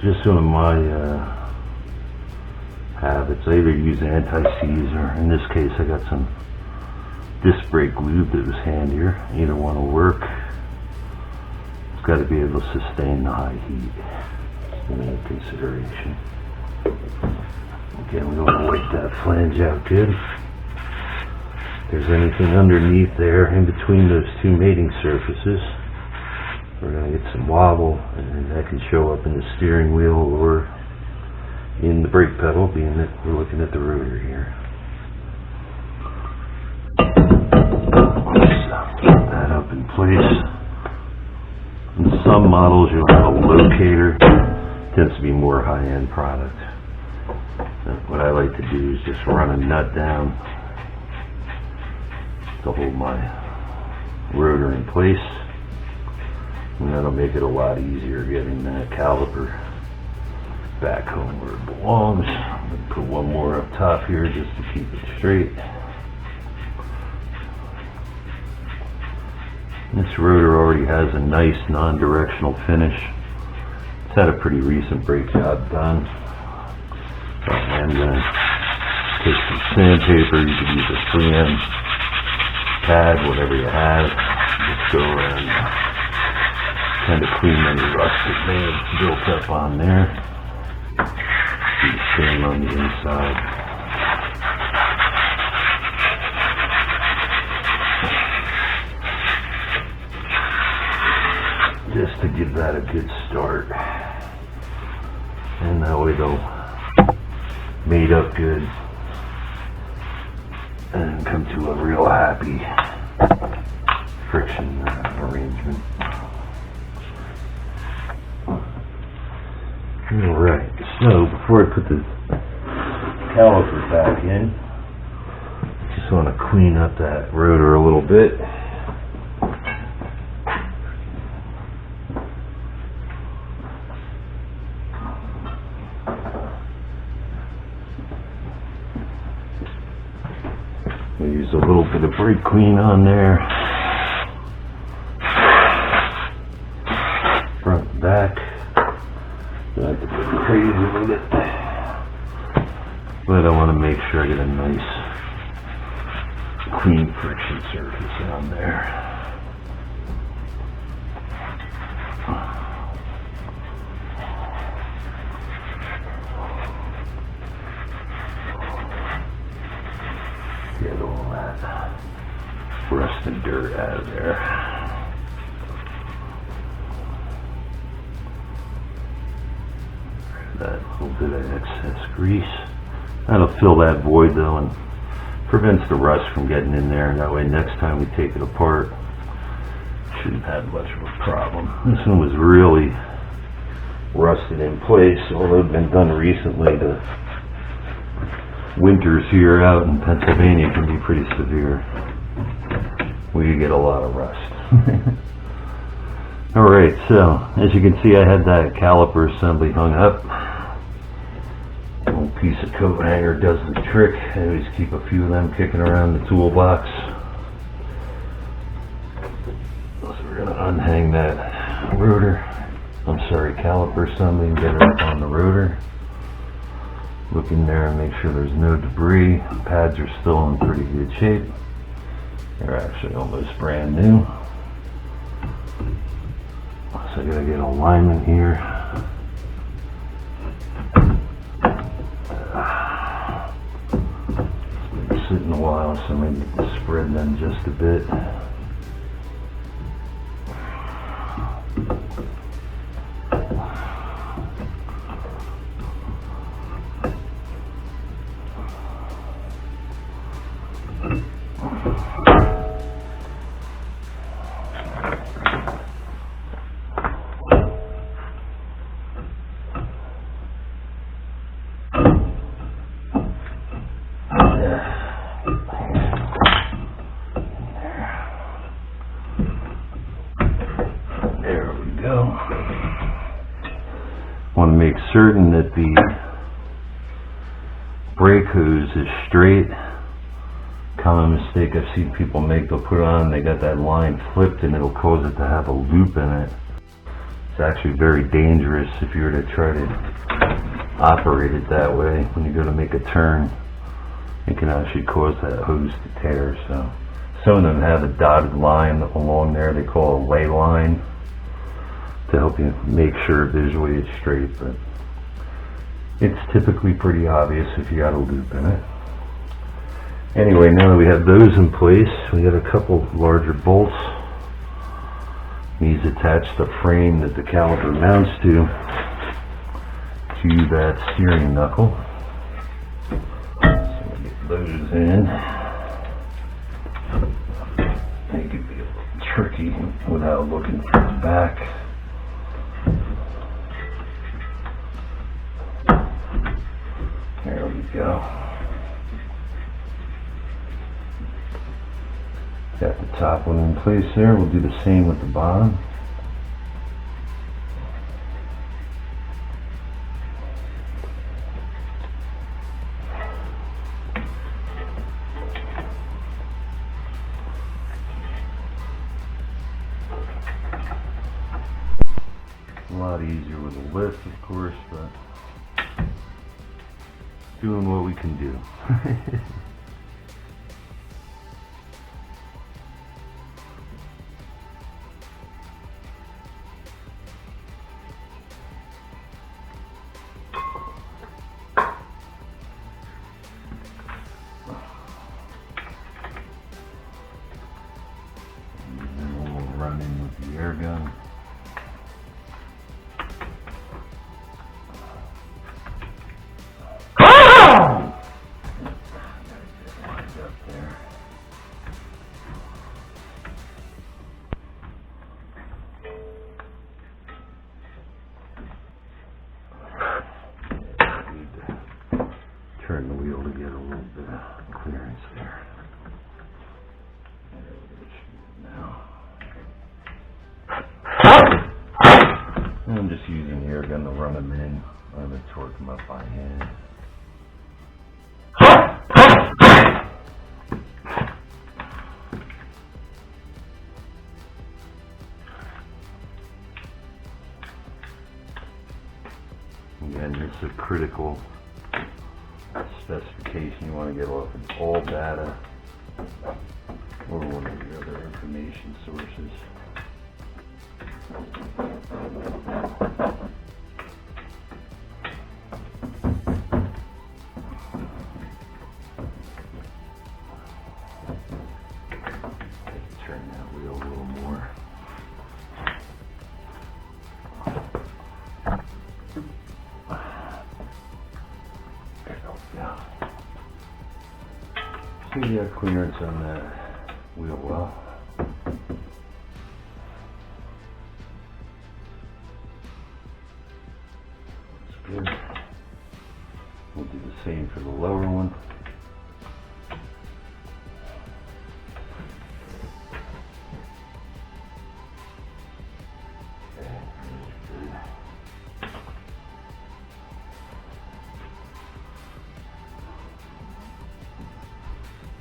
just one of my habits. I either use anti-seize or in this case I got some disc brake lube that was handier. Either one will work. It's got to be able to sustain the high heat. Into consideration. Again, we want to wipe that flange out good. If there's anything underneath there in between those two mating surfaces, we're going to get some wobble, and that can show up in the steering wheel or in the brake pedal, being that we're looking at the rotor here. So get that up in place. In some models you'll have a locator. It tends to be more high-end product. What I like to do is just run a nut down to hold my rotor in place, and that'll make it a lot easier getting that caliper back home where it belongs. I'm going to put one more up top here just to keep it straight. This rotor already has a nice non-directional finish. It's had a pretty recent brake job done. So I'm going to take some sandpaper. You could use a 3M pad, whatever you have. Just go around and kind of clean any rust that may have built up on there. Do the same on the inside. Just to give that a good start, and that way they'll mate up good and come to a real happy friction arrangement. Alright, so before I put the caliper back in, I just want to clean up that rotor a little bit. We use a little bit of brake clean on there, front and back. Don't have to get crazy with it, but I want to make sure I get a nice clean friction surface on there. Get all that rust and dirt out of there. That little bit of excess grease. That'll fill that void though and prevents the rust from getting in there. That way next time we take it apart, shouldn't have much of a problem. This one was really rusted in place, although it's been done recently. The winters here out in Pennsylvania can be pretty severe. We get a lot of rust. Alright, so as you can see, I had that caliper assembly hung up. A little piece of coat hanger does the trick. I always keep a few of them kicking around the toolbox. So we're going to unhang that caliper assembly and get it up on the rotor. Look in there and make sure there's no debris. The pads are still in pretty good shape. They're actually almost brand new. So I gotta get alignment here. It's been sitting a while, so maybe just spread them just a bit. Want to make certain that the brake hose is straight. Common mistake I've seen people make, they'll put it on, they got that line flipped and it'll cause it to have a loop in it. It's It's actually very dangerous if you were to try to operate it that way. When you go to make a turn, it can actually cause that hose to tear. So some of them have a dotted line along there they call a lay line to help you make sure visually it's straight, but it's typically pretty obvious if you got a loop in it. Anyway, now that we have those in place, we got a couple larger bolts. These attach the frame that the caliper mounts to that steering knuckle. So we get those in. It could be a little tricky without looking for the back. There we go. Got the top one in place there. We'll do the same with the bottom. A lot easier with a lift, of course, but doing what we can do. And then we'll run in with the air gun. Turn the wheel to get a little bit of clearance there. There we go. And I'm just using the air gun to run them in. I'm going to torque them up by hand. Again, this is a critical specification. You want to get off of all data or one of the other information sources. Turn that wheel a little more. See, you have clearance on that wheel well. That's good. We'll do the same for the lower one.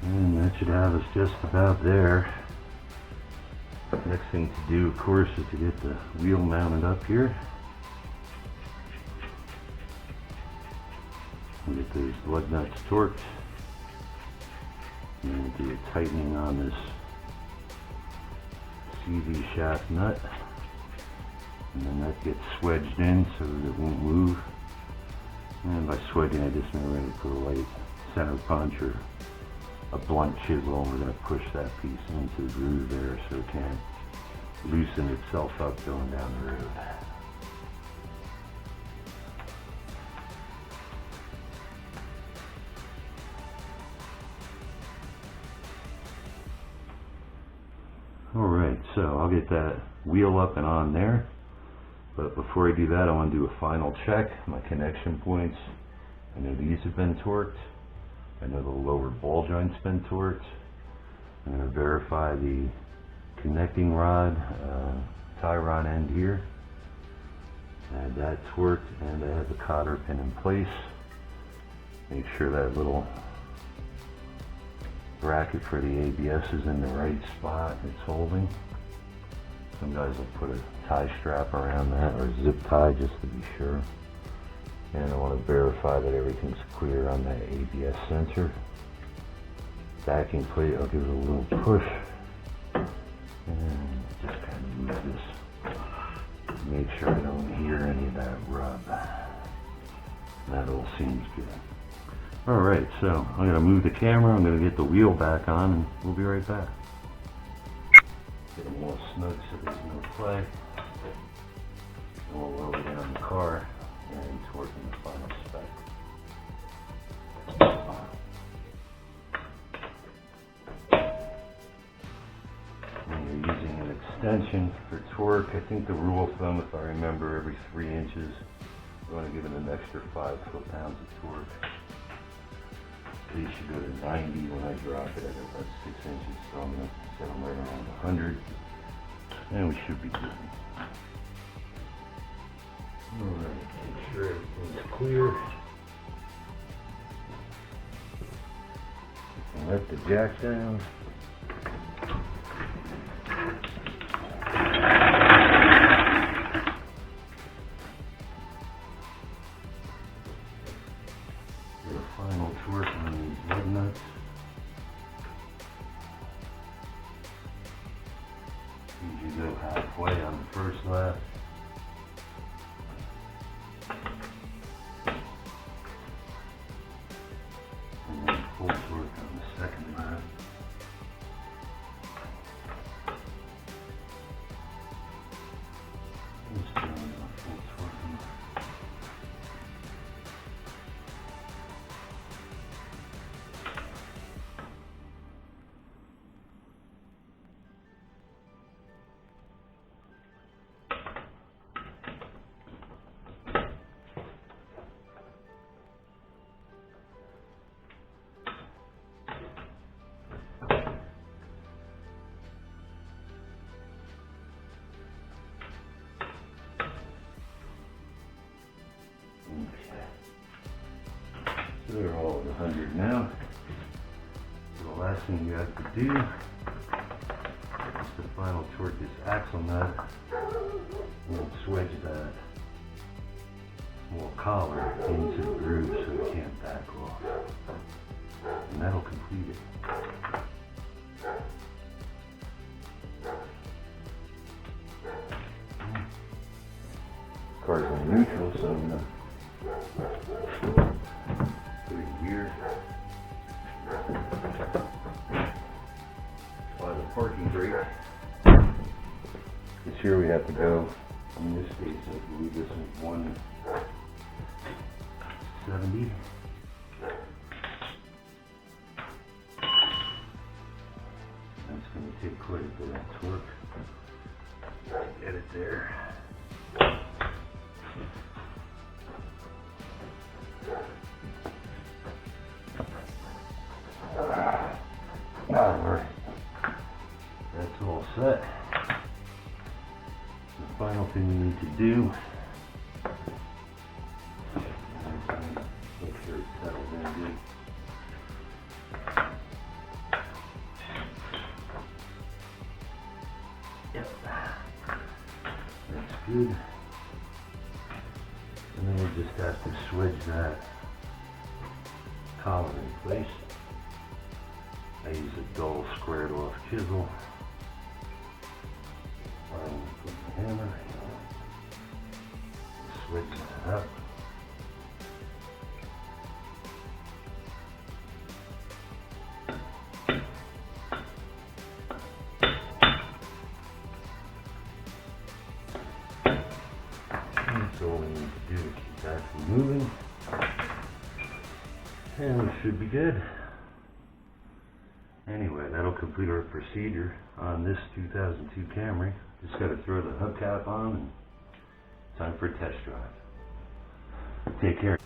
And that should have us just about there. Next thing to do, of course, is to get the wheel mounted up here. We'll get those lug nuts torqued. And we'll do a tightening on this CV shaft nut. And then that gets swedged in so that it won't move. And by swedging, I just mean we're going to put a light center punch or a blunt chisel, and we're going to push that piece into the groove there so it can't loosen itself up going down the road. Alright, so I'll get that wheel up and on there, but before I do that I want to do a final check. My connection points, I know these have been torqued. I know the lower ball joint's been torqued. I'm going to verify the connecting rod, tie rod end here. I have that torqued, and I have the cotter pin in place. Make sure that little bracket for the ABS is in the right spot it's holding. Some guys will put a tie strap around that, or a zip tie, just to be sure. And I want to verify that everything's clear on that ABS sensor. Backing plate, I'll give it a little push. And just kind of move this. Make sure I don't hear any of that rub. That all seems good. Alright, so I'm going to move the camera, I'm going to get the wheel back on, and we'll be right back. Get them all snug so there's no play. And we'll lower down the car and torque in the final spec. When you're using an extension for torque, I think the rule of thumb, if I remember, every 3 inches, you want to give it an extra 5 foot-pounds of torque. These should go to 90 when I drop it. I got about 6 inches, so I'm going to set them right around 100. And we should be good. Alright, make sure everything's clear. Let the jack down. Get a final torque on these lug nuts. Usually go halfway on the first lap. And then full torque on the second lap. Just throwing a full torque in. So they're all at 100 now. So the last thing you have to do is to final torque this axle nut and swedge that small collar into the groove so it can't back off. And that'll complete it. Car's in neutral, so I'm gonna put it here. Apply the parking brake. Because here we have to go, in this case, I believe this is 170. That's going to take quite a bit of torque to get it there. Alright, that's all set. The final thing you need to do, make sure it's settled in good. Yep, that's good. And then we just have to swedge that collar in place. I use a dull squared off chisel. Finally put the hammer, switch that up. And so all we need to do is keep that from moving. And we should be good. Anyway, that'll complete our procedure on this 2002 Camry. Just got to throw the hubcap on and time for a test drive. Take care.